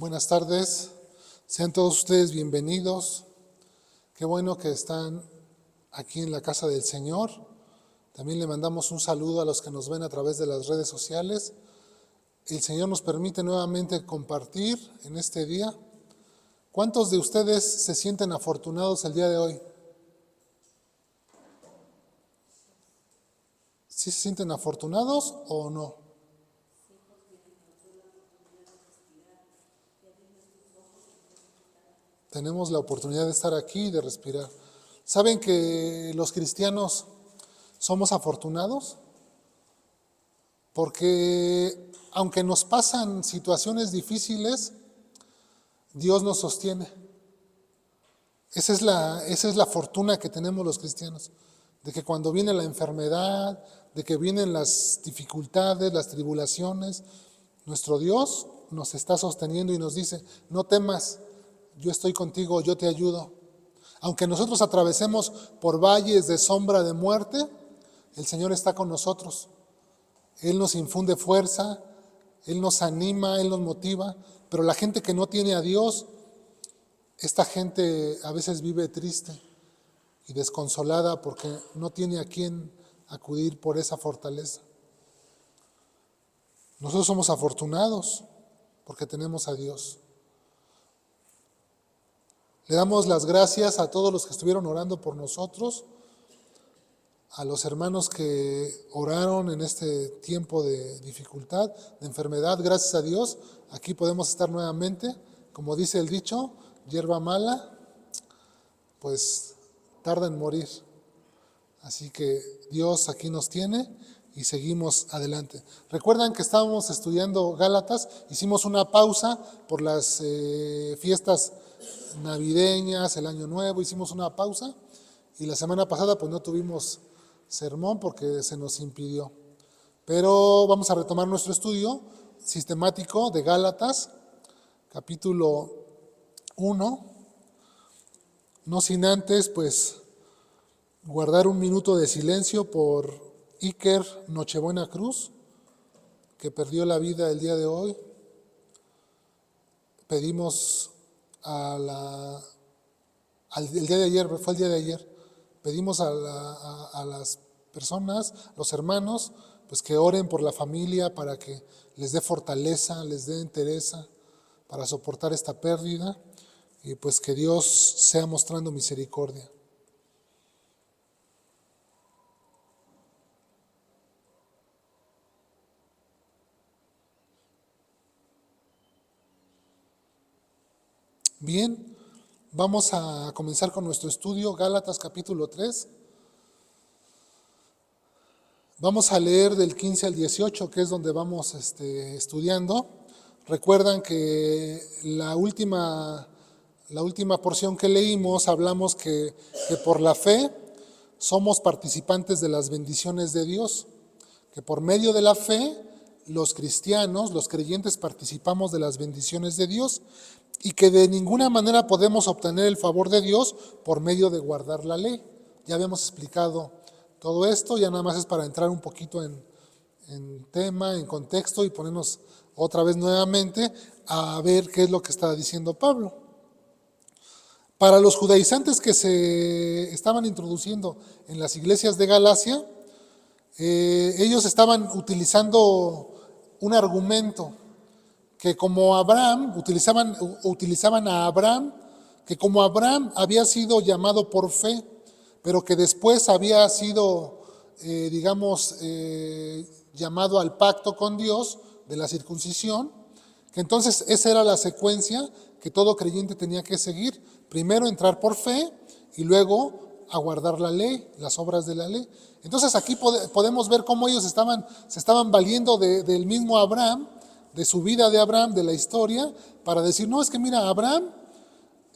Buenas tardes, sean todos ustedes bienvenidos. Qué bueno que están aquí en la casa del Señor. También le mandamos un saludo a los que nos ven a través de las redes sociales. El Señor nos permite nuevamente compartir en este día. ¿Cuántos de ustedes se sienten afortunados el día de hoy? ¿Sí se sienten afortunados o no? Tenemos la oportunidad de estar aquí y de respirar. ¿Saben que los cristianos somos afortunados? Porque aunque nos pasan situaciones difíciles, Dios nos sostiene. Esa es la fortuna que tenemos los cristianos, de que cuando viene la enfermedad, de que vienen las dificultades, las tribulaciones, nuestro Dios nos está sosteniendo y nos dice, no temas, yo estoy contigo, yo te ayudo. Aunque nosotros atravesemos por valles de sombra de muerte, el Señor está con nosotros. Él nos infunde fuerza, Él nos anima, Él nos motiva, pero la gente que no tiene a Dios, esta gente a veces vive triste y desconsolada porque no tiene a quién acudir por esa fortaleza. Nosotros somos afortunados porque tenemos a Dios. Le damos las gracias a todos los que estuvieron orando por nosotros, a los hermanos que oraron en este tiempo de dificultad, de enfermedad. Gracias a Dios, aquí podemos estar nuevamente. Como dice el dicho, hierba mala, pues tarda en morir. Así que Dios aquí nos tiene y seguimos adelante. Recuerdan que estábamos estudiando Gálatas, hicimos una pausa por las fiestas navideñas, el año nuevo, hicimos una pausa y la semana pasada pues no tuvimos sermón porque se nos impidió. Pero vamos a retomar nuestro estudio sistemático de Gálatas, capítulo 1, no sin antes pues guardar un minuto de silencio por Iker Nochebuena Cruz, que perdió la vida el día de hoy. Pedimos el día de ayer, fue el día de ayer, pedimos a las personas, los hermanos, pues que oren por la familia para que les dé fortaleza, les dé entereza para soportar esta pérdida y pues que Dios sea mostrando misericordia. Bien, vamos a comenzar con nuestro estudio, Gálatas capítulo 3. Vamos a leer del 15 al 18, que es donde vamos estudiando. Recuerdan que la última porción que leímos, hablamos que por la fe somos participantes de las bendiciones de Dios, que por medio de la fe los cristianos, los creyentes participamos de las bendiciones de Dios y que de ninguna manera podemos obtener el favor de Dios por medio de guardar la ley. Ya habíamos explicado todo esto, ya nada más es para entrar un poquito en tema, en contexto y ponernos otra vez nuevamente a ver qué es lo que está diciendo Pablo. Para los judaizantes que se estaban introduciendo en las iglesias de Galacia, ellos estaban utilizando un argumento que como Abraham, utilizaban a Abraham, que como Abraham había sido llamado por fe, pero que después había sido, llamado al pacto con Dios de la circuncisión, que entonces esa era la secuencia que todo creyente tenía que seguir. Primero entrar por fe y luego aguardar la ley, las obras de la ley. Entonces aquí podemos ver cómo ellos se estaban valiendo del mismo Abraham, de su vida de Abraham, de la historia, para decir, no, es que mira, Abraham,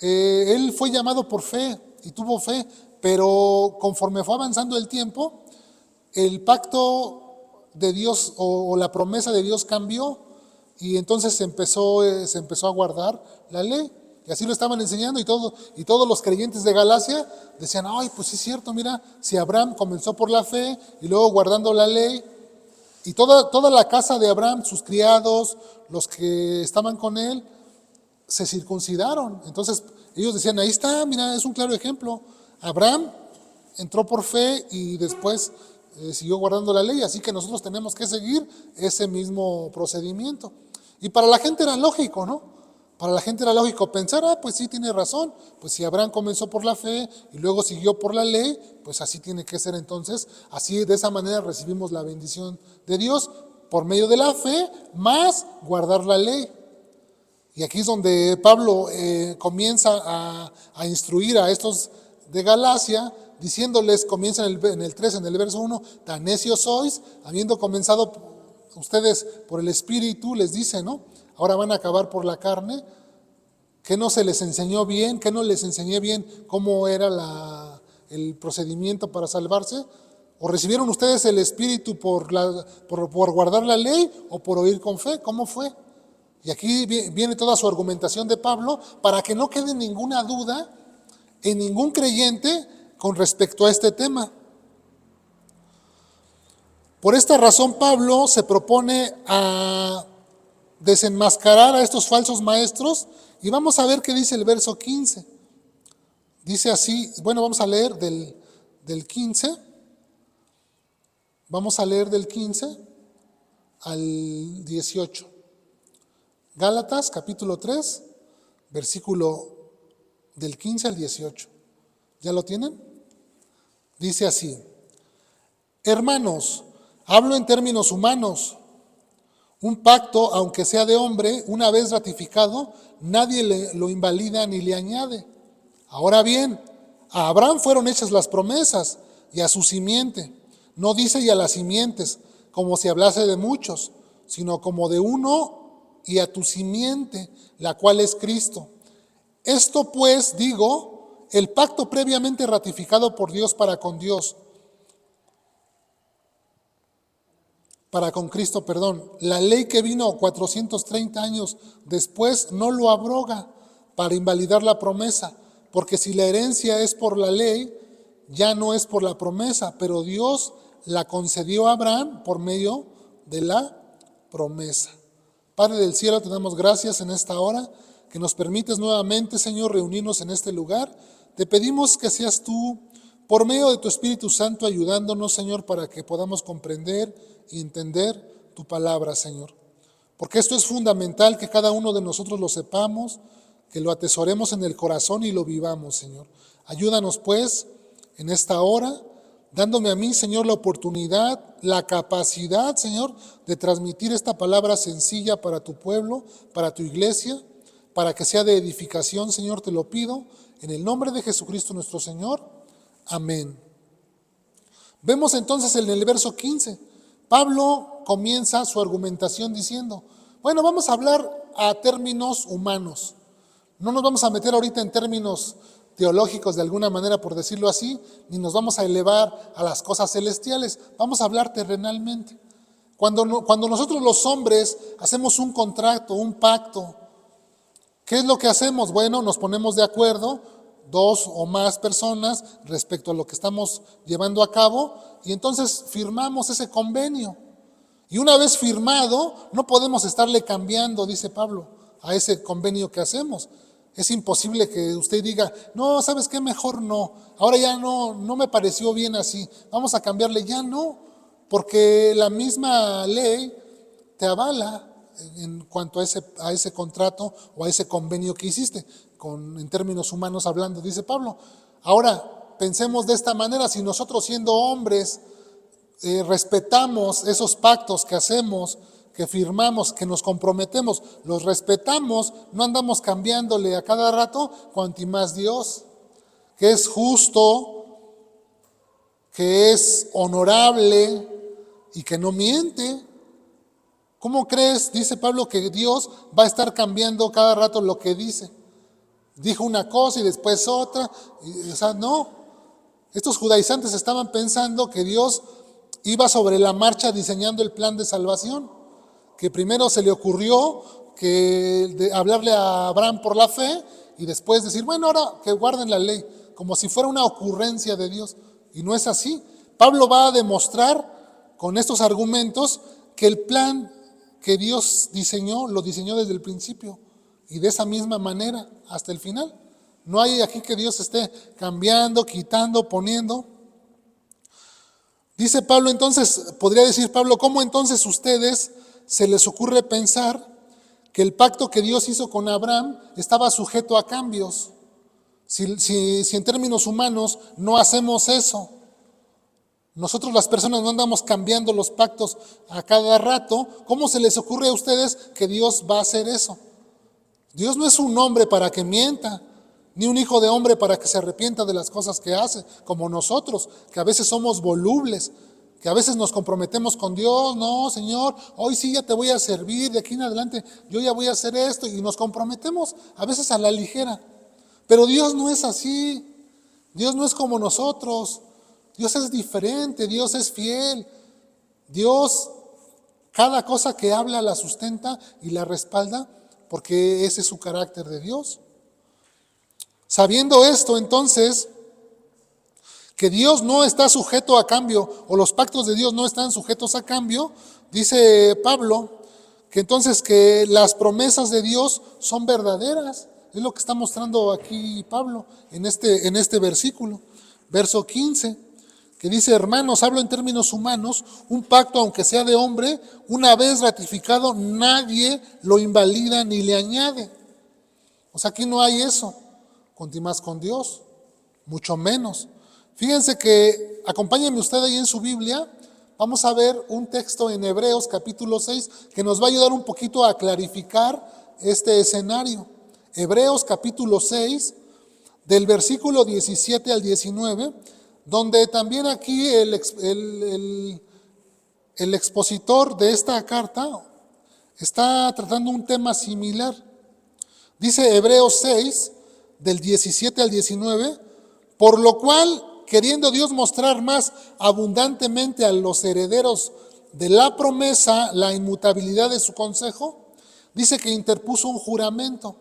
él fue llamado por fe y tuvo fe, pero conforme fue avanzando el tiempo, el pacto de Dios o la promesa de Dios cambió y entonces se empezó a guardar la ley. Y así lo estaban enseñando y todos los creyentes de Galacia decían, ay, pues sí es cierto, mira, si Abraham comenzó por la fe y luego guardando la ley, y toda la casa de Abraham, sus criados, los que estaban con él, se circuncidaron. Entonces ellos decían, ahí está, mira, es un claro ejemplo. Abraham entró por fe y después siguió guardando la ley, así que nosotros tenemos que seguir ese mismo procedimiento. Y para la gente era lógico, ¿no? Para la gente era lógico pensar, pues sí, tiene razón, pues si Abraham comenzó por la fe y luego siguió por la ley, pues así tiene que ser entonces, así de esa manera recibimos la bendición de Dios por medio de la fe, más guardar la ley. Y aquí es donde Pablo comienza a instruir a estos de Galacia, diciéndoles, comienza en el 3, en el verso 1, tan necios sois, habiendo comenzado ustedes por el Espíritu, les dice, ¿no? Ahora van a acabar por la carne. ¿Qué no se les enseñó bien? ¿Qué no les enseñé bien cómo era el procedimiento para salvarse? ¿O recibieron ustedes el Espíritu por guardar la ley o por oír con fe? ¿Cómo fue? Y aquí viene toda su argumentación de Pablo para que no quede ninguna duda en ningún creyente con respecto a este tema. Por esta razón Pablo se propone a desenmascarar a estos falsos maestros y vamos a ver qué dice el verso 15. Dice así, bueno, vamos a leer del 15, vamos a leer del 15 al 18. Gálatas capítulo 3, versículo del 15 al 18. ¿Ya lo tienen? Dice así: hermanos, hablo en términos humanos. Un pacto, aunque sea de hombre, una vez ratificado, nadie lo invalida ni le añade. Ahora bien, a Abraham fueron hechas las promesas y a su simiente. No dice y a las simientes, como si hablase de muchos, sino como de uno y a tu simiente, la cual es Cristo. Esto pues, digo, el pacto previamente ratificado por Dios para con Cristo, la ley que vino 430 años después no lo abroga para invalidar la promesa, porque si la herencia es por la ley, ya no es por la promesa, pero Dios la concedió a Abraham por medio de la promesa. Padre del cielo, te damos gracias en esta hora, que nos permites nuevamente, Señor, reunirnos en este lugar. Te pedimos que seas tú, por medio de tu Espíritu Santo, ayudándonos, Señor, para que podamos comprender y entender tu palabra, Señor. Porque esto es fundamental, que cada uno de nosotros lo sepamos, que lo atesoremos en el corazón y lo vivamos, Señor. Ayúdanos, pues, en esta hora, dándome a mí, Señor, la oportunidad, la capacidad, Señor, de transmitir esta palabra sencilla para tu pueblo, para tu iglesia, para que sea de edificación, Señor, te lo pido, en el nombre de Jesucristo nuestro Señor. Amén. Vemos entonces en el verso 15, Pablo comienza su argumentación diciendo, bueno, vamos a hablar a términos humanos. No nos vamos a meter ahorita en términos teológicos de alguna manera, por decirlo así, ni nos vamos a elevar a las cosas celestiales, vamos a hablar terrenalmente. Cuando nosotros los hombres hacemos un contrato, un pacto, ¿qué es lo que hacemos? Bueno, nos ponemos de acuerdo, 2 o más personas, respecto a lo que estamos llevando a cabo, y entonces firmamos ese convenio. Y una vez firmado, no podemos estarle cambiando, dice Pablo, a ese convenio que hacemos. Es imposible que usted diga, no, ¿sabes qué? Mejor no. Ahora ya no me pareció bien así. Vamos a cambiarle. Ya no, porque la misma ley te avala en cuanto a ese contrato o a ese convenio que hiciste, en términos humanos hablando, dice Pablo. Ahora, pensemos de esta manera, si nosotros siendo hombres respetamos esos pactos que hacemos, que firmamos, que nos comprometemos, los respetamos, no andamos cambiándole a cada rato, cuanto más Dios, que es justo, que es honorable y que no miente. ¿Cómo crees, dice Pablo, que Dios va a estar cambiando cada rato lo que dice? Dijo una cosa y después otra, no. Estos judaizantes estaban pensando que Dios iba sobre la marcha diseñando el plan de salvación, que primero se le ocurrió hablarle a Abraham por la fe y después decir, bueno, ahora que guarden la ley, como si fuera una ocurrencia de Dios. Y no es así. Pablo va a demostrar con estos argumentos que el plan que Dios diseñó, lo diseñó desde el principio. y de esa misma manera hasta el final. No hay aquí que Dios esté cambiando, quitando, poniendo. Dice Pablo entonces, podría decir Pablo, ¿cómo entonces ustedes se les ocurre pensar que el pacto que Dios hizo con Abraham estaba sujeto a cambios? Si en términos humanos no hacemos eso. Nosotros las personas no andamos cambiando los pactos a cada rato. ¿Cómo se les ocurre a ustedes que Dios va a hacer eso? Dios no es un hombre para que mienta, ni un hijo de hombre para que se arrepienta de las cosas que hace, como nosotros, que a veces somos volubles, que a veces nos comprometemos con Dios. No, Señor, hoy sí ya te voy a servir, de aquí en adelante yo ya voy a hacer esto, y nos comprometemos a veces a la ligera. Pero Dios no es así, Dios no es como nosotros. Dios es diferente, Dios es fiel. Dios, cada cosa que habla la sustenta y la respalda, porque ese es su carácter de Dios. Sabiendo esto, entonces, que Dios no está sujeto a cambio, o los pactos de Dios no están sujetos a cambio, dice Pablo, que entonces que las promesas de Dios son verdaderas. Es lo que está mostrando aquí Pablo en este versículo, verso 15. Que dice, hermanos, hablo en términos humanos, un pacto, aunque sea de hombre, una vez ratificado, nadie lo invalida ni le añade. O sea, aquí no hay eso. Más con Dios, mucho menos. Fíjense que, acompáñenme usted ahí en su Biblia, vamos a ver un texto en Hebreos capítulo 6 que nos va a ayudar un poquito a clarificar este escenario. Hebreos capítulo 6, del versículo 17 al 19, donde también aquí el expositor de esta carta está tratando un tema similar. Dice Hebreos 6, del 17 al 19, por lo cual, queriendo Dios mostrar más abundantemente a los herederos de la promesa la inmutabilidad de su consejo, dice que interpuso un juramento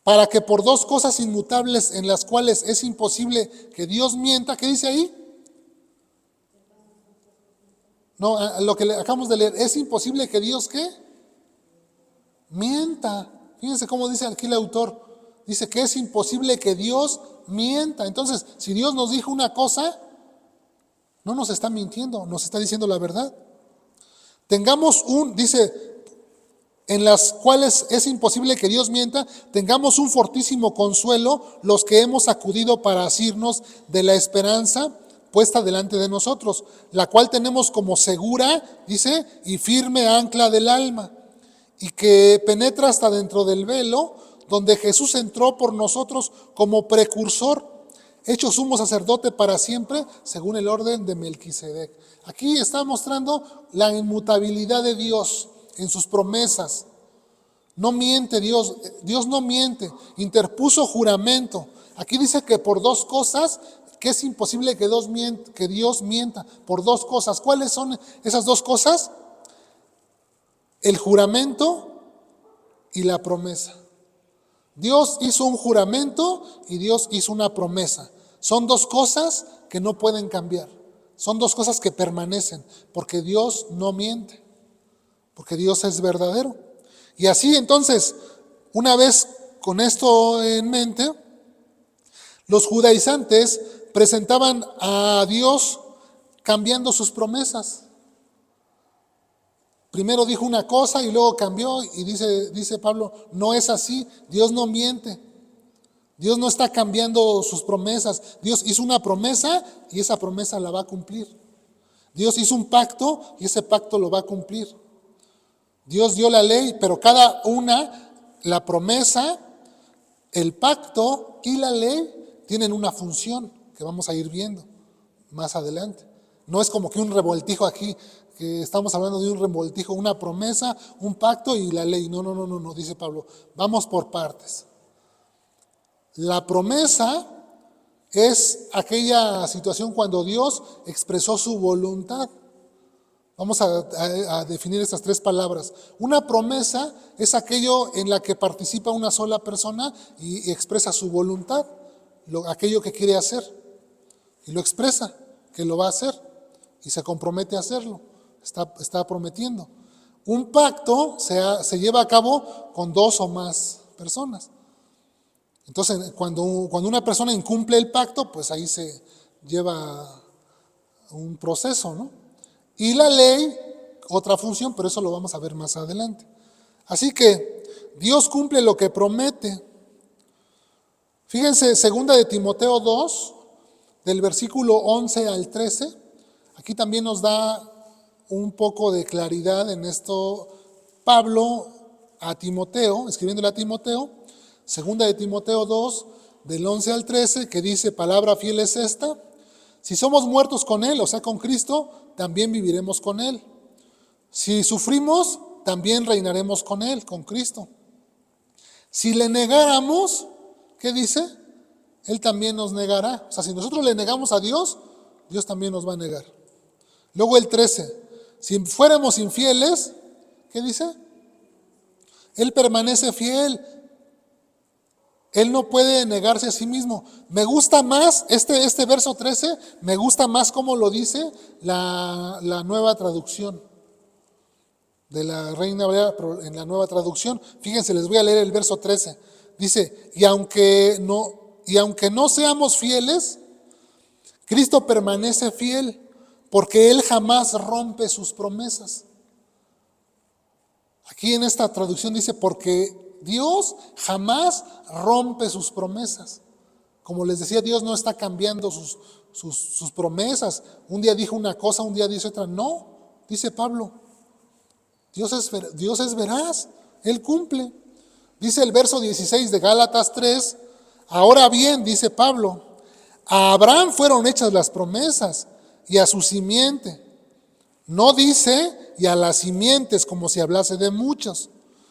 para que por dos cosas inmutables en las cuales es imposible que Dios mienta. ¿Qué dice ahí? No, lo que acabamos de leer, es imposible que Dios, ¿qué? Mienta. Fíjense cómo dice aquí el autor. Dice que es imposible que Dios mienta. Entonces, si Dios nos dijo una cosa, no nos está mintiendo, nos está diciendo la verdad. Dice, en las cuales es imposible que Dios mienta, tengamos un fortísimo consuelo los que hemos acudido para asirnos de la esperanza puesta delante de nosotros, la cual tenemos como segura, dice, y firme ancla del alma, y que penetra hasta dentro del velo, donde Jesús entró por nosotros como precursor, hecho sumo sacerdote para siempre, según el orden de Melquisedec. Aquí está mostrando la inmutabilidad de Dios en sus promesas. No miente Dios, Dios no miente, interpuso juramento. Aquí dice que por dos cosas, que es imposible que Dios mienta, por dos cosas. ¿Cuáles son esas dos cosas? El juramento y la promesa. Dios hizo un juramento y Dios hizo una promesa. Son dos cosas que no pueden cambiar. Son dos cosas que permanecen, porque Dios no miente, porque Dios es verdadero. Y así entonces, una vez con esto en mente, los judaizantes presentaban a Dios cambiando sus promesas. Primero dijo una cosa y luego cambió, y dice Pablo, no es así, Dios no miente. Dios no está cambiando sus promesas. Dios hizo una promesa y esa promesa la va a cumplir. Dios hizo un pacto y ese pacto lo va a cumplir. Dios dio la ley, pero cada una, la promesa, el pacto y la ley tienen una función que vamos a ir viendo más adelante. No es como que un revoltijo aquí, que estamos hablando de un revoltijo, una promesa, un pacto y la ley. No, dice Pablo, vamos por partes. La promesa es aquella situación cuando Dios expresó su voluntad. Vamos a definir estas tres palabras. Una promesa es aquello en la que participa una sola persona y expresa su voluntad, aquello que quiere hacer, y lo expresa, que lo va a hacer, y se compromete a hacerlo, está prometiendo. Un pacto se lleva a cabo con dos o más personas. Entonces, cuando una persona incumple el pacto, pues ahí se lleva un proceso, ¿no? Y la ley, otra función, pero eso lo vamos a ver más adelante. Así que Dios cumple lo que promete. Fíjense, 2 de Timoteo 2, del versículo 11 al 13, aquí también nos da un poco de claridad en esto Pablo a Timoteo, escribiéndole a Timoteo, 2 de Timoteo 2, del 11 al 13, que dice, palabra fiel es esta, si somos muertos con Él, o sea, con Cristo, también viviremos con Él. Si sufrimos, también reinaremos con Él, con Cristo. Si le negáramos, ¿qué dice? Él también nos negará. O sea, si nosotros le negamos a Dios, Dios también nos va a negar. Luego el 13, si fuéramos infieles, ¿qué dice? Él permanece fiel. Él no puede negarse a sí mismo. Me gusta más, este verso 13, me gusta más como lo dice la nueva traducción de la Reina Valera, en la nueva traducción. Fíjense, les voy a leer el verso 13. Dice, y aunque no seamos fieles, Cristo permanece fiel, porque Él jamás rompe sus promesas. Aquí en esta traducción dice, porque Dios jamás rompe sus promesas. Como les decía, Dios no está cambiando sus promesas. Un día dijo una cosa, un día dice otra. No, dice Pablo, Dios es veraz, Él cumple. Dice el verso 16 de Gálatas 3, ahora bien, dice Pablo, a Abraham fueron hechas las promesas y a su simiente. No dice y a las simientes como si hablase de muchos,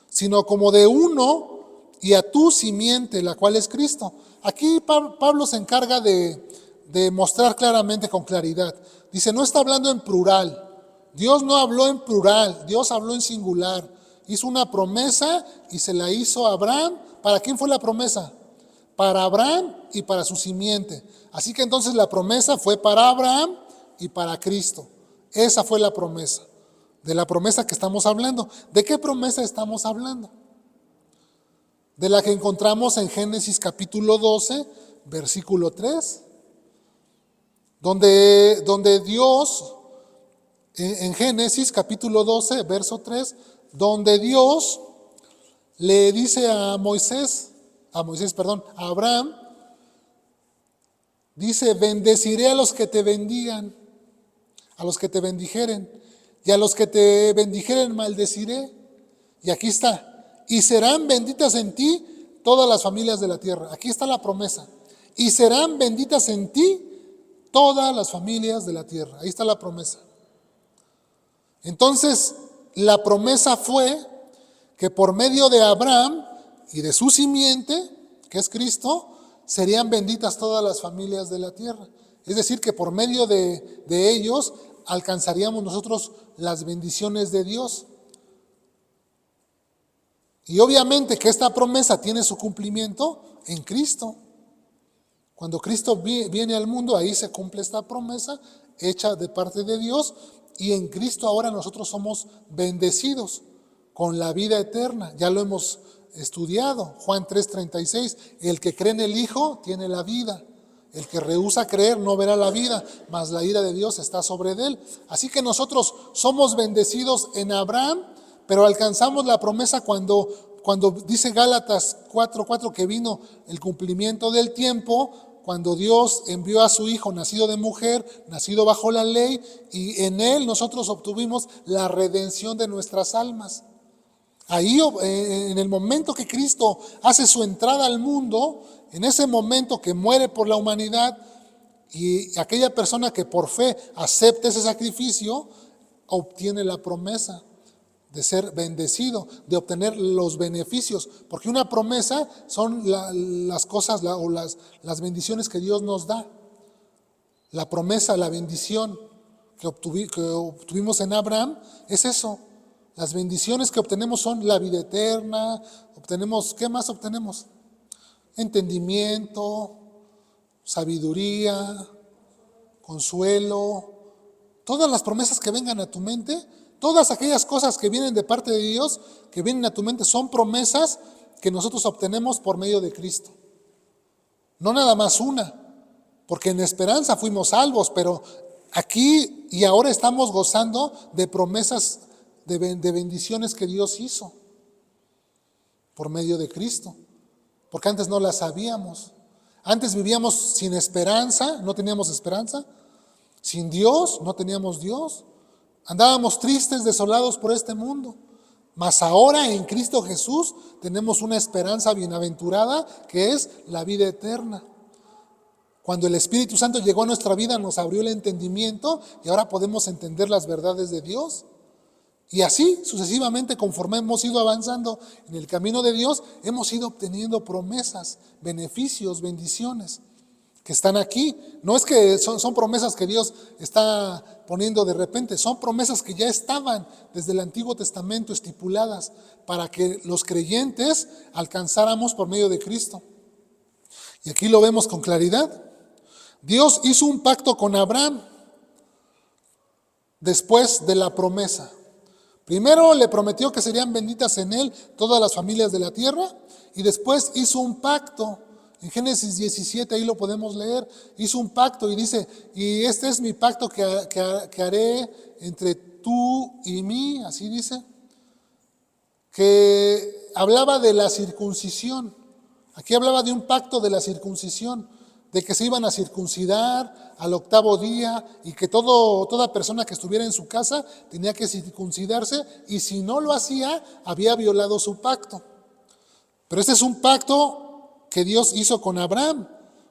sino como de uno y a tu simiente, la cual es Cristo. Aquí Pablo se encarga de mostrar claramente, con claridad. Dice, no está hablando en plural. Dios no habló en plural, Dios habló en singular. Hizo una promesa y se la hizo a Abraham. ¿Para quién fue la promesa? Para Abraham y para su simiente. Así que entonces la promesa fue para Abraham y para Cristo. Esa fue la promesa. De la promesa que estamos hablando. ¿De qué promesa estamos hablando? De la que encontramos en Génesis capítulo 12, versículo 3. Donde Dios, en Génesis capítulo 12, verso 3, donde Dios le dice a Abraham, dice, bendeciré a los que te bendigan, a los que te bendijeren, y a los que te bendijeren maldeciré. Y aquí está, y serán benditas en ti todas las familias de la tierra. Aquí está la promesa. Y serán benditas en ti todas las familias de la tierra. Ahí está la promesa. Entonces, la promesa fue que por medio de Abraham y de su simiente, que es Cristo, serían benditas todas las familias de la tierra. Es decir, que por medio de ellos alcanzaríamos nosotros las bendiciones de Dios. Y obviamente que esta promesa tiene su cumplimiento en Cristo. Cuando Cristo viene al mundo, ahí se cumple esta promesa hecha de parte de Dios, y en Cristo ahora nosotros somos bendecidos con la vida eterna. Ya lo hemos estudiado, Juan 3:36, el que cree en el Hijo tiene la vida. El que rehúsa creer no verá la vida, mas la ira de Dios está sobre él. Así que nosotros somos bendecidos en Abraham, pero alcanzamos la promesa cuando dice Gálatas 4:4 que vino el cumplimiento del tiempo, cuando Dios envió a su Hijo nacido de mujer, nacido bajo la ley, y en Él nosotros obtuvimos la redención de nuestras almas. Ahí, en el momento que Cristo hace su entrada al mundo, en ese momento que muere por la humanidad, y aquella persona que por fe acepta ese sacrificio, obtiene la promesa de ser bendecido, de obtener los beneficios, porque una promesa son las cosas o las bendiciones que Dios nos da. La promesa, la bendición que obtuvimos en Abraham es eso. Las bendiciones que obtenemos son la vida eterna, ¿qué más obtenemos? Entendimiento, sabiduría, consuelo. Todas las promesas que vengan a tu mente, Todas aquellas cosas que vienen de parte de Dios, que vienen a tu mente, son promesas que nosotros obtenemos por medio de Cristo. No nada más una, porque en esperanza fuimos salvos, pero aquí y ahora estamos gozando de promesas de bendiciones que Dios hizo por medio de Cristo, porque antes no las sabíamos. Antes vivíamos sin esperanza, no teníamos esperanza, sin Dios, no teníamos Dios. Andábamos tristes, desolados por este mundo. Mas ahora en Cristo Jesús tenemos una esperanza bienaventurada que es la vida eterna. Cuando el Espíritu Santo llegó a nuestra vida nos abrió el entendimiento y ahora podemos entender las verdades de Dios. Y así sucesivamente, conforme hemos ido avanzando en el camino de Dios, hemos ido obteniendo promesas, beneficios, bendiciones que están aquí. No es que son promesas que Dios está poniendo de repente, son promesas que ya estaban desde el Antiguo Testamento estipuladas para que los creyentes alcanzáramos por medio de Cristo. Y aquí lo vemos con claridad. Dios hizo un pacto con Abraham después de la promesa. Primero le prometió que serían benditas en él todas las familias de la tierra y después hizo un pacto. En Génesis 17, ahí lo podemos leer, hizo un pacto y dice, y este es mi pacto que haré entre tú y mí, así dice, que hablaba de la circuncisión. Aquí hablaba de un pacto de la circuncisión, de que se iban a circuncidar al 8º día y que toda persona que estuviera en su casa tenía que circuncidarse y si no lo hacía, había violado su pacto. Pero este es un pacto que Dios hizo con Abraham,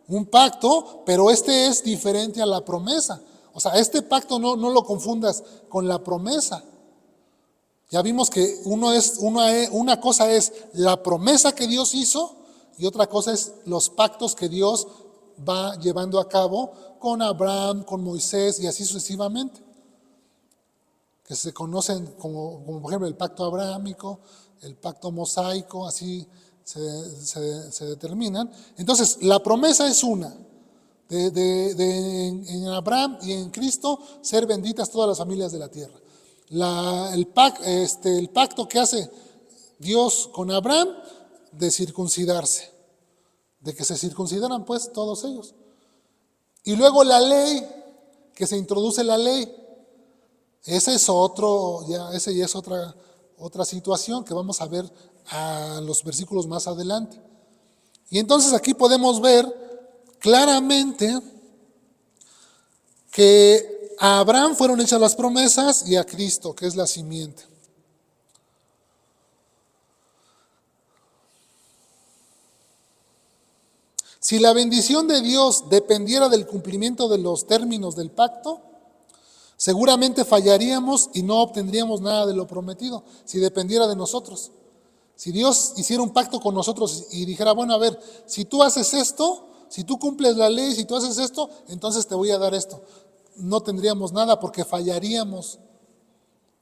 un pacto, pero este es diferente a la promesa. O sea, este pacto no lo confundas con la promesa. Ya vimos que una cosa es la promesa que Dios hizo y otra cosa es los pactos que Dios va llevando a cabo con Abraham, con Moisés y así sucesivamente, que se conocen como por ejemplo el pacto abrahámico, el pacto mosaico, así se determinan. Entonces la promesa es una, en Abraham y en Cristo ser benditas todas las familias de la tierra. El pacto que hace Dios con Abraham de circuncidarse, de que se circuncidaran pues todos ellos. Y luego la ley, que se introduce la ley. Ese ya es otra situación que vamos a ver a los versículos más adelante. Y entonces aquí podemos ver claramente que a Abraham fueron hechas las promesas y a Cristo, que es la simiente. Si la bendición de Dios dependiera del cumplimiento de los términos del pacto, seguramente fallaríamos y no obtendríamos nada de lo prometido, si dependiera de nosotros. Si Dios hiciera un pacto con nosotros y dijera, bueno, a ver, si tú haces esto, si tú cumples la ley, si tú haces esto, entonces te voy a dar esto. No tendríamos nada porque fallaríamos.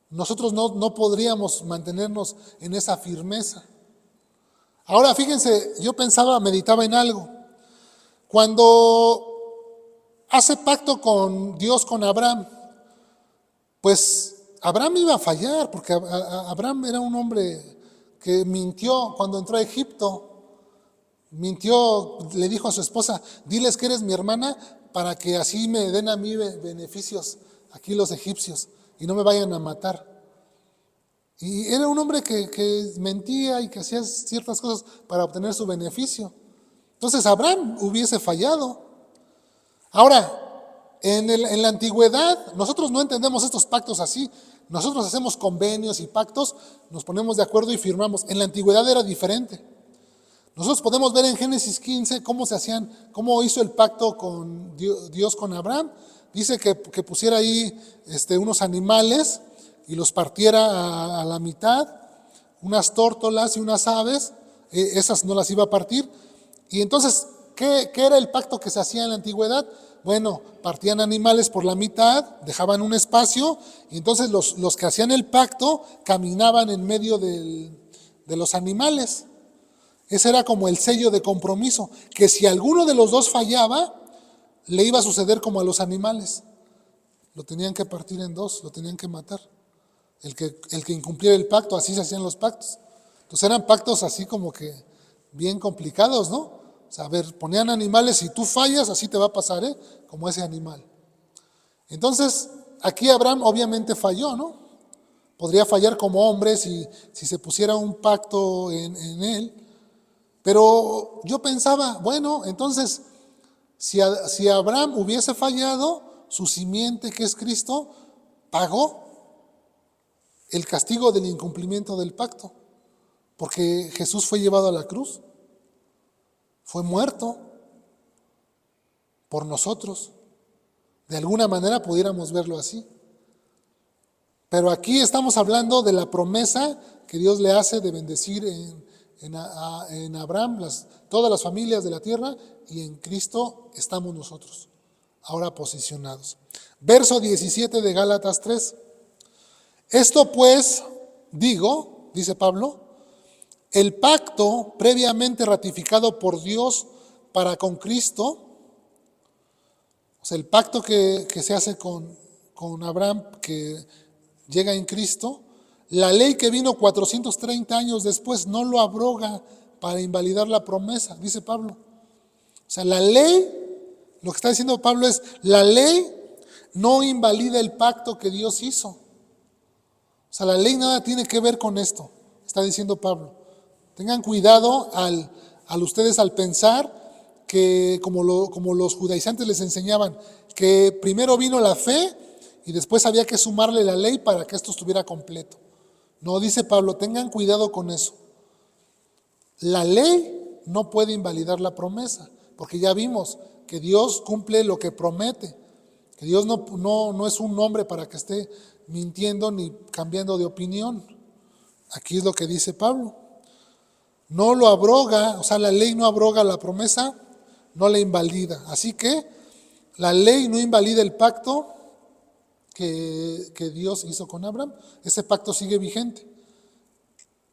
Nosotros no podríamos mantenernos en esa firmeza. Ahora fíjense, yo meditaba en algo. Cuando hace pacto con Dios, con Abraham, pues Abraham iba a fallar, porque Abraham era un hombre que mintió cuando entró a Egipto. Mintió, le dijo a su esposa, diles que eres mi hermana para que así me den a mí beneficios aquí los egipcios y no me vayan a matar. Y era un hombre que mentía y que hacía ciertas cosas para obtener su beneficio. Entonces Abraham hubiese fallado. Ahora, en la antigüedad, nosotros no entendemos estos pactos así. Nosotros hacemos convenios y pactos, nos ponemos de acuerdo y firmamos. En la antigüedad era diferente. Nosotros podemos ver en Génesis 15 cómo hizo el pacto con Dios con Abraham. Dice que pusiera ahí unos animales y los partiera a la mitad, unas tórtolas y unas aves, esas no las iba a partir. Y entonces, ¿qué era el pacto que se hacía en la antigüedad? Bueno, partían animales por la mitad, dejaban un espacio, y entonces los que hacían el pacto caminaban en medio de los animales. Ese era como el sello de compromiso, que si alguno de los dos fallaba, le iba a suceder como a los animales. Lo tenían que partir en dos, lo tenían que matar. el que incumpliera el pacto, así se hacían los pactos. Entonces eran pactos así como que bien complicados, ¿no? O sea, a ver, ponían animales, si tú fallas, así te va a pasar, como ese animal. Entonces, aquí Abraham obviamente falló, ¿no? Podría fallar como hombre si se pusiera un pacto en él. Pero yo pensaba, bueno, entonces, si Abraham hubiese fallado, su simiente, que es Cristo, pagó el castigo del incumplimiento del pacto. Porque Jesús fue llevado a la cruz, fue muerto por nosotros. De alguna manera pudiéramos verlo así. Pero aquí estamos hablando de la promesa que Dios le hace de bendecir en Abraham todas las familias de la tierra, y en Cristo estamos nosotros, ahora posicionados. Verso 17 de Gálatas 3. Esto pues digo, dice Pablo, el pacto previamente ratificado por Dios para con Cristo, o sea, el pacto que se hace con Abraham, que llega en Cristo, la ley que vino 430 años después no lo abroga para invalidar la promesa, dice Pablo. O sea, la ley, lo que está diciendo Pablo es, la ley no invalida el pacto que Dios hizo. O sea, la ley nada tiene que ver con esto, está diciendo Pablo. Tengan cuidado al ustedes al pensar que como los judaizantes les enseñaban, que primero vino la fe y después había que sumarle la ley para que esto estuviera completo. No, dice Pablo, tengan cuidado con eso. La ley no puede invalidar la promesa, porque ya vimos que Dios cumple lo que promete, que Dios no es un hombre para que esté mintiendo ni cambiando de opinión. Aquí es lo que dice Pablo. No lo abroga, o sea, la ley no abroga la promesa, no la invalida. Así que la ley no invalida el pacto que Dios hizo con Abraham. Ese pacto sigue vigente.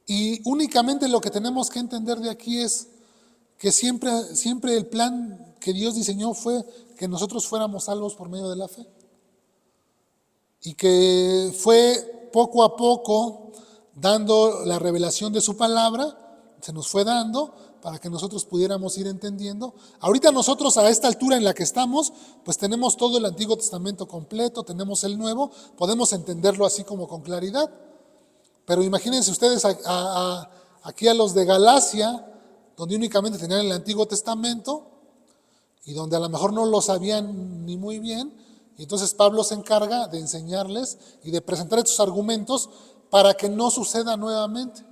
Y únicamente lo que tenemos que entender de aquí es que siempre el plan que Dios diseñó fue que nosotros fuéramos salvos por medio de la fe. Y que fue poco a poco dando la revelación de su palabra, se nos fue dando para que nosotros pudiéramos ir entendiendo. Ahorita nosotros a esta altura en la que estamos, pues tenemos todo el Antiguo Testamento completo, tenemos el Nuevo, podemos entenderlo así como con claridad. Pero imagínense ustedes aquí a los de Galacia, donde únicamente tenían el Antiguo Testamento y donde a lo mejor no lo sabían ni muy bien, y entonces Pablo se encarga de enseñarles y de presentar estos argumentos para que no suceda nuevamente.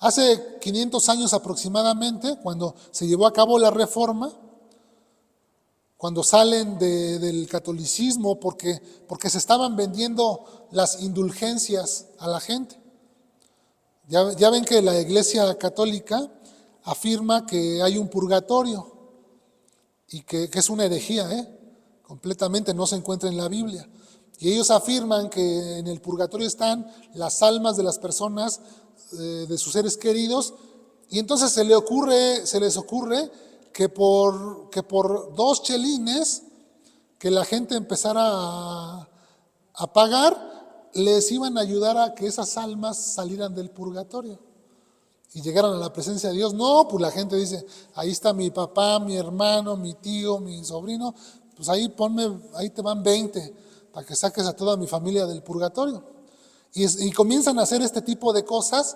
Hace 500 años aproximadamente, cuando se llevó a cabo la Reforma, cuando salen del catolicismo porque se estaban vendiendo las indulgencias a la gente. Ya ven que la Iglesia Católica afirma que hay un purgatorio y que es una herejía, completamente no se encuentra en la Biblia. Y ellos afirman que en el purgatorio están las almas de las personas, de sus seres queridos, y entonces se les ocurre que por 2 chelines que la gente empezara a pagar, les iban a ayudar a que esas almas salieran del purgatorio y llegaran a la presencia de Dios. No, pues la gente dice, ahí está mi papá, mi hermano, mi tío, mi sobrino, pues ahí te van 20 para que saques a toda mi familia del purgatorio. Y comienzan a hacer este tipo de cosas,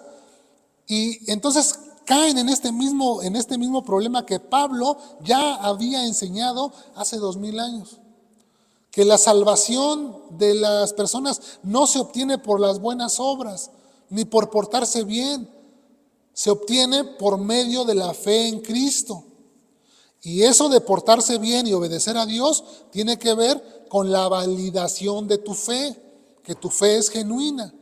y entonces caen en este mismo problema que Pablo ya había enseñado hace 2000 años. Que la salvación de las personas no se obtiene por las buenas obras, ni por portarse bien. Se obtiene por medio de la fe en Cristo. Y eso de portarse bien y obedecer a Dios tiene que ver con la validación de tu fe, que tu fe es genuina,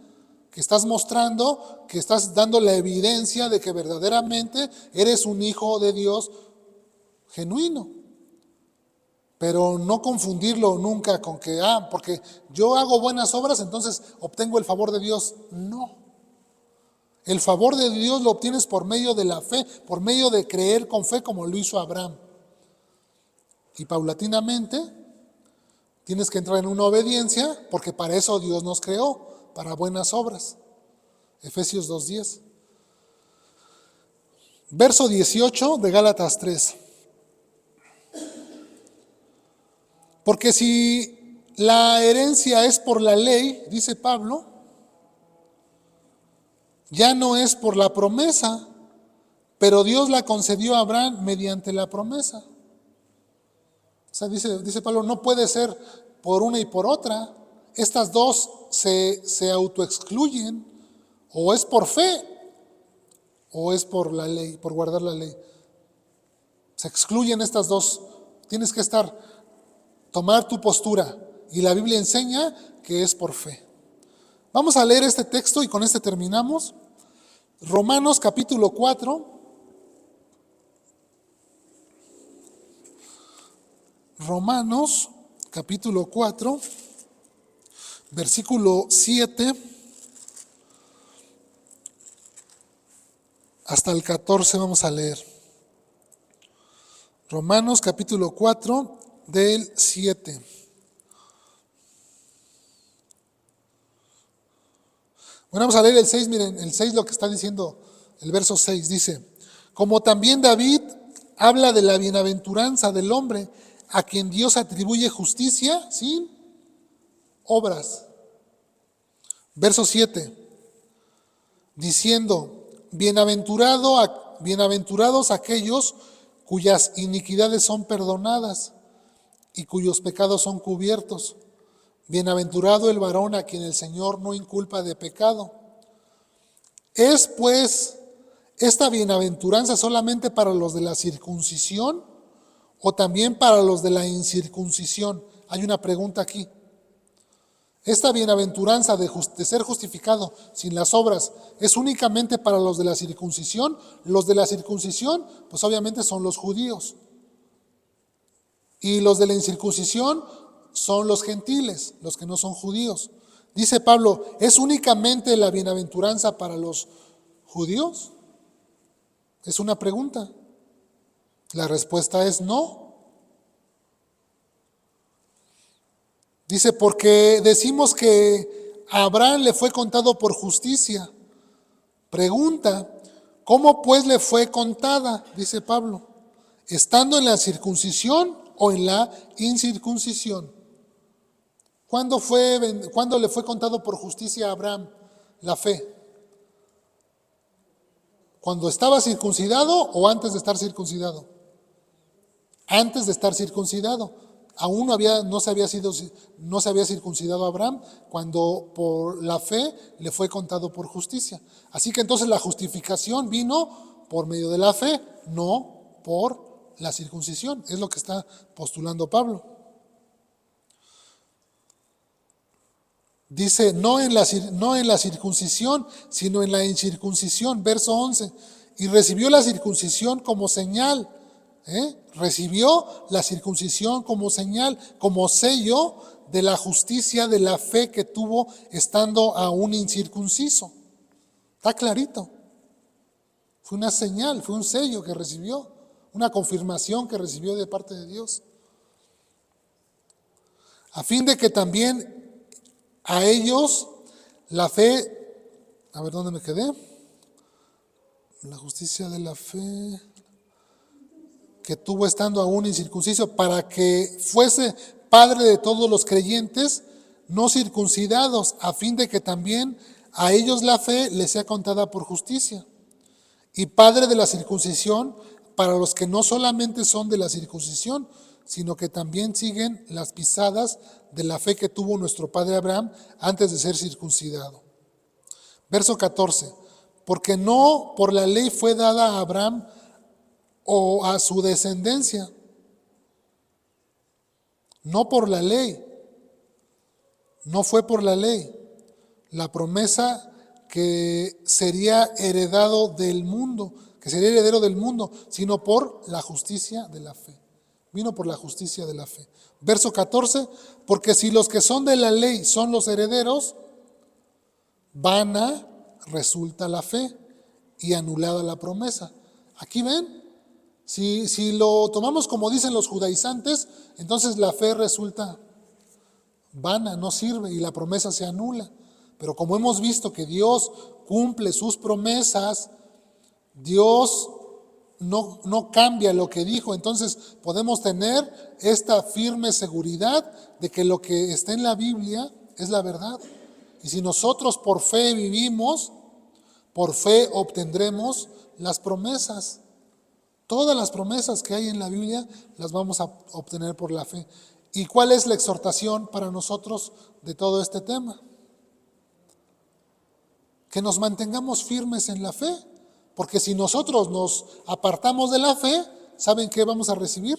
que estás mostrando, que estás dando la evidencia de que verdaderamente eres un hijo de Dios genuino. Pero no confundirlo nunca con que, porque yo hago buenas obras, entonces obtengo el favor de Dios. No. El favor de Dios lo obtienes por medio de la fe, por medio de creer con fe como lo hizo Abraham. Y paulatinamente tienes que entrar en una obediencia, porque para eso Dios nos creó, para buenas obras. Efesios 2:10. Verso 18 de Gálatas 3. Porque si la herencia es por la ley, dice Pablo, ya no es por la promesa, pero Dios la concedió a Abraham mediante la promesa. O sea, dice Pablo, no puede ser por una y por otra. Estas dos se autoexcluyen. O es por fe, o es por la ley, por guardar la ley. Se excluyen estas dos. Tienes que tomar tu postura. Y la Biblia enseña que es por fe. Vamos a leer este texto y con este terminamos. Romanos capítulo 4. Romanos capítulo 4, versículo 7 hasta el 14 vamos a leer. Romanos capítulo 4 del 7. Bueno, vamos a leer el 6, miren, el 6 lo que está diciendo, el verso 6 dice, como también David habla de la bienaventuranza del hombre a quien Dios atribuye justicia sin obras. Verso 7, diciendo, bienaventurados aquellos cuyas iniquidades son perdonadas y cuyos pecados son cubiertos. Bienaventurado el varón a quien el Señor no inculpa de pecado. ¿Es pues esta bienaventuranza solamente para los de la circuncisión o también para los de la incircuncisión? Hay una pregunta aquí. ¿Esta bienaventuranza de ser justificado sin las obras es únicamente para los de la circuncisión? Los de la circuncisión, pues obviamente son los judíos. Y los de la incircuncisión son los gentiles, los que no son judíos. Dice Pablo, ¿es únicamente la bienaventuranza para los judíos? Es una pregunta. La respuesta es no. Dice, porque decimos que a Abraham le fue contado por justicia. Pregunta, ¿cómo pues le fue contada? Dice Pablo, ¿estando en la circuncisión o en la incircuncisión? ¿Cuándo le fue contado por justicia a Abraham la fe? ¿Cuando estaba circuncidado o antes de estar circuncidado? Antes de estar circuncidado. Aún no se había circuncidado Abraham cuando por la fe le fue contado por justicia. Así que entonces la justificación vino por medio de la fe, no por la circuncisión. Es lo que está postulando Pablo. Dice, no en la circuncisión, sino en la incircuncisión. Verso 11. Y recibió la circuncisión como señal. Recibió la circuncisión como señal, como sello de la justicia de la fe que tuvo estando aún incircunciso. Está clarito. Fue una señal, fue un sello que recibió, una confirmación que recibió de parte de Dios. A fin de que también a ellos la fe, a ver dónde me quedé, la justicia de la fe que tuvo estando aún incircunciso, para que fuese padre de todos los creyentes no circuncidados, a fin de que también a ellos la fe les sea contada por justicia, y padre de la circuncisión para los que no solamente son de la circuncisión, sino que también siguen las pisadas de la fe que tuvo nuestro padre Abraham antes de ser circuncidado. Verso 14, porque no por la ley fue dada a Abraham o a su descendencia, no por la ley, no fue por la ley, la promesa que sería heredado del mundo, que sería heredero del mundo, sino por la justicia de la fe. Vino por la justicia de la fe. Verso 14, porque si los que son de la ley son los herederos, vana resulta la fe y anulada la promesa. Aquí ven, si lo tomamos como dicen los judaizantes, entonces la fe resulta vana, no sirve y la promesa se anula. Pero como hemos visto que Dios cumple sus promesas, Dios no cambia lo que dijo, entonces podemos tener esta firme seguridad de que lo que está en la Biblia es la verdad. Y si nosotros por fe vivimos, por fe obtendremos las promesas. Todas las promesas que hay en la Biblia las vamos a obtener por la fe. ¿Y cuál es la exhortación para nosotros de todo este tema? Que nos mantengamos firmes en la fe. Porque si nosotros nos apartamos de la fe, ¿saben qué vamos a recibir?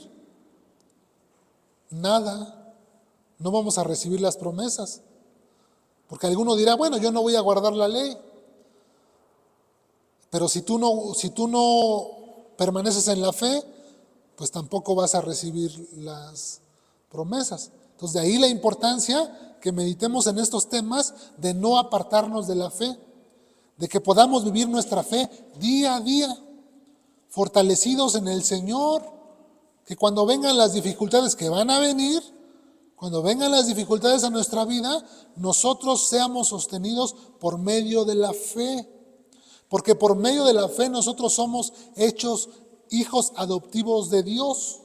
Nada. No vamos a recibir las promesas. Porque alguno dirá, bueno, yo no voy a guardar la ley. Pero si tú no permaneces en la fe, pues tampoco vas a recibir las promesas. Entonces de ahí la importancia que meditemos en estos temas de no apartarnos de la fe, de que podamos vivir nuestra fe día a día, fortalecidos en el Señor, que cuando vengan las dificultades que van a venir, cuando vengan las dificultades a nuestra vida, nosotros seamos sostenidos por medio de la fe. Porque por medio de la fe nosotros somos hechos hijos adoptivos de Dios.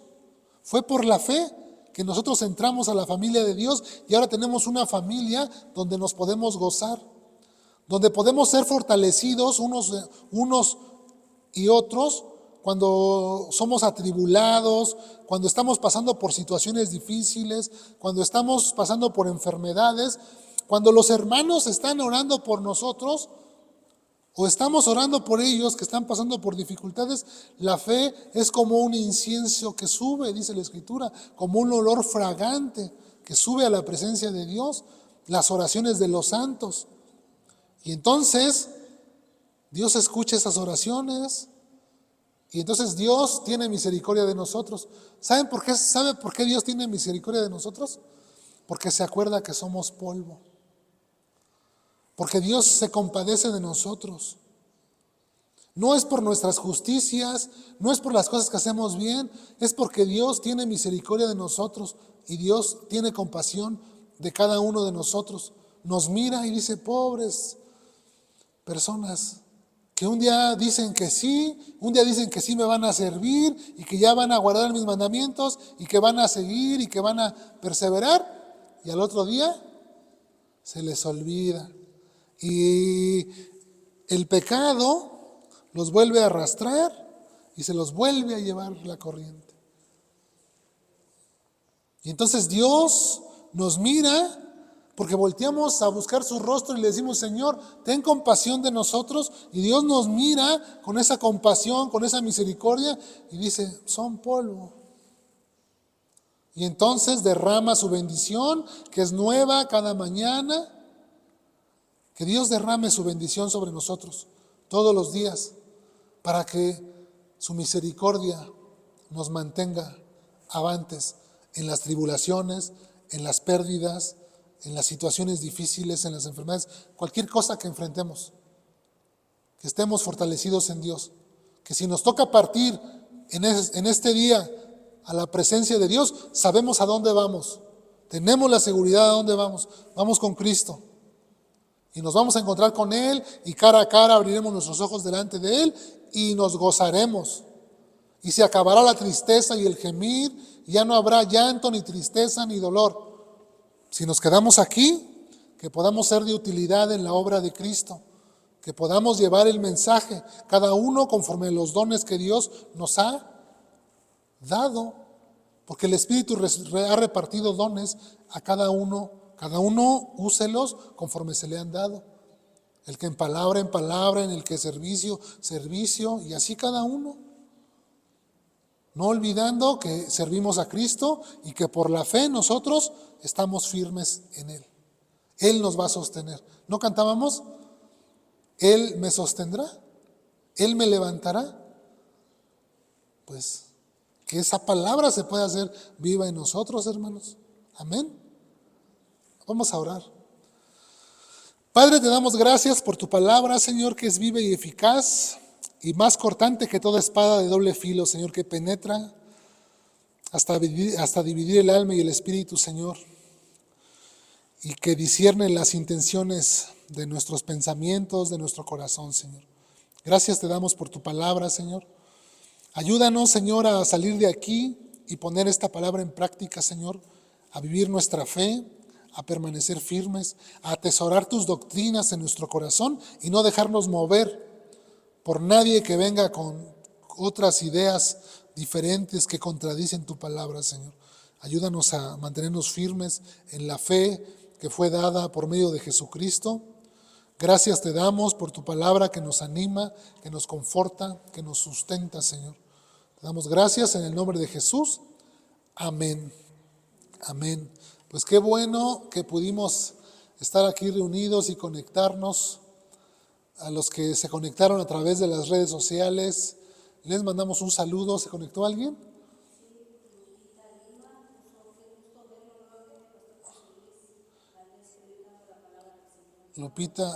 Fue por la fe que nosotros entramos a la familia de Dios y ahora tenemos una familia donde nos podemos gozar, donde podemos ser fortalecidos unos y otros cuando somos atribulados, cuando estamos pasando por situaciones difíciles, cuando estamos pasando por enfermedades, cuando los hermanos están orando por nosotros o estamos orando por ellos que están pasando por dificultades. La fe es como un incienso que sube, dice la Escritura, como un olor fragante que sube a la presencia de Dios, las oraciones de los santos. Y entonces Dios escucha esas oraciones y entonces Dios tiene misericordia de nosotros. ¿Saben por qué? ¿Sabe por qué Dios tiene misericordia de nosotros? Porque se acuerda que somos polvo. Porque Dios se compadece de nosotros. No es por nuestras justicias, no es por las cosas que hacemos bien, es porque Dios tiene misericordia de nosotros y Dios tiene compasión de cada uno de nosotros. Nos mira y dice, pobres personas que un día dicen que sí me van a servir y que ya van a guardar mis mandamientos y que van a seguir y que van a perseverar, y al otro día se les olvida. Y el pecado los vuelve a arrastrar y se los vuelve a llevar la corriente. Y entonces Dios nos mira porque volteamos a buscar su rostro y le decimos, Señor, ten compasión de nosotros. Y Dios nos mira con esa compasión, con esa misericordia y dice, son polvo. Y entonces derrama su bendición, que es nueva cada mañana. Que Dios derrame su bendición sobre nosotros todos los días para que su misericordia nos mantenga avantes en las tribulaciones, en las pérdidas, en las situaciones difíciles, en las enfermedades, cualquier cosa que enfrentemos, que estemos fortalecidos en Dios, que si nos toca partir en este día a la presencia de Dios, sabemos a dónde vamos, tenemos la seguridad a dónde vamos, vamos con Cristo y nos vamos a encontrar con Él y cara a cara abriremos nuestros ojos delante de Él y nos gozaremos y se acabará la tristeza y el gemir, y ya no habrá llanto, ni tristeza, ni dolor. Si nos quedamos aquí, que podamos ser de utilidad en la obra de Cristo, que podamos llevar el mensaje, cada uno conforme a los dones que Dios nos ha dado, porque el Espíritu ha repartido dones a cada uno úselos conforme se le han dado. El que en palabra, en el que servicio, y así cada uno. No olvidando que servimos a Cristo y que por la fe nosotros estamos firmes en Él. Él nos va a sostener. ¿No cantábamos? Él me sostendrá, Él me levantará. Pues que esa palabra se pueda hacer viva en nosotros, hermanos. Amén. Vamos a orar. Padre, te damos gracias por tu palabra, Señor, que es viva y eficaz y más cortante que toda espada de doble filo, Señor, que penetra hasta dividir el alma y el espíritu, Señor, y que discierne las intenciones de nuestros pensamientos, de nuestro corazón, Señor. Gracias te damos por tu palabra, Señor. Ayúdanos, Señor, a salir de aquí y poner esta palabra en práctica, Señor, a vivir nuestra fe, a permanecer firmes, a atesorar tus doctrinas en nuestro corazón y no dejarnos mover por nadie que venga con otras ideas diferentes que contradicen tu palabra, Señor. Ayúdanos a mantenernos firmes en la fe que fue dada por medio de Jesucristo. Gracias te damos por tu palabra que nos anima, que nos conforta, que nos sustenta, Señor. Te damos gracias en el nombre de Jesús. Amén. Amén. Pues qué bueno que pudimos estar aquí reunidos y conectarnos. A los que se conectaron a través de las redes sociales, les mandamos un saludo. ¿Se conectó alguien? Lupita.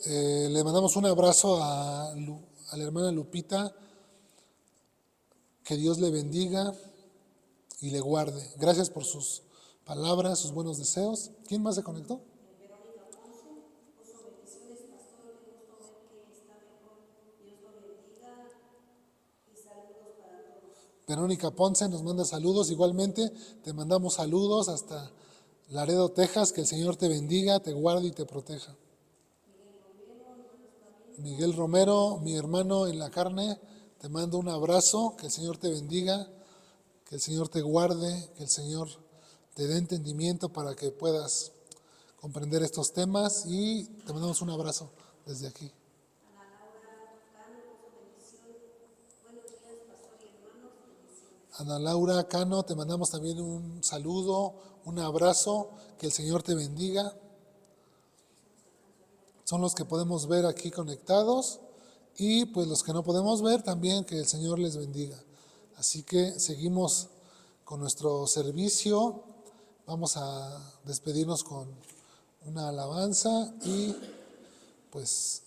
Le mandamos un abrazo a la hermana Lupita. Que Dios le bendiga y le guarde. Gracias por sus palabras, sus buenos deseos. ¿Quién más se conectó? Verónica Ponce nos manda saludos. Igualmente te mandamos saludos hasta Laredo, Texas. Que el Señor te bendiga, te guarde y te proteja. Miguel Romero, mi hermano en la carne, te mando un abrazo. Que el Señor te bendiga, que el Señor te guarde, que el Señor te dé entendimiento para que puedas comprender estos temas y te mandamos un abrazo desde aquí. Ana Laura Cano, te mandamos también un saludo, un abrazo, que el Señor te bendiga. Son los que podemos ver aquí conectados y pues los que no podemos ver también, que el Señor les bendiga. Así que seguimos con nuestro servicio. Vamos a despedirnos con una alabanza y pues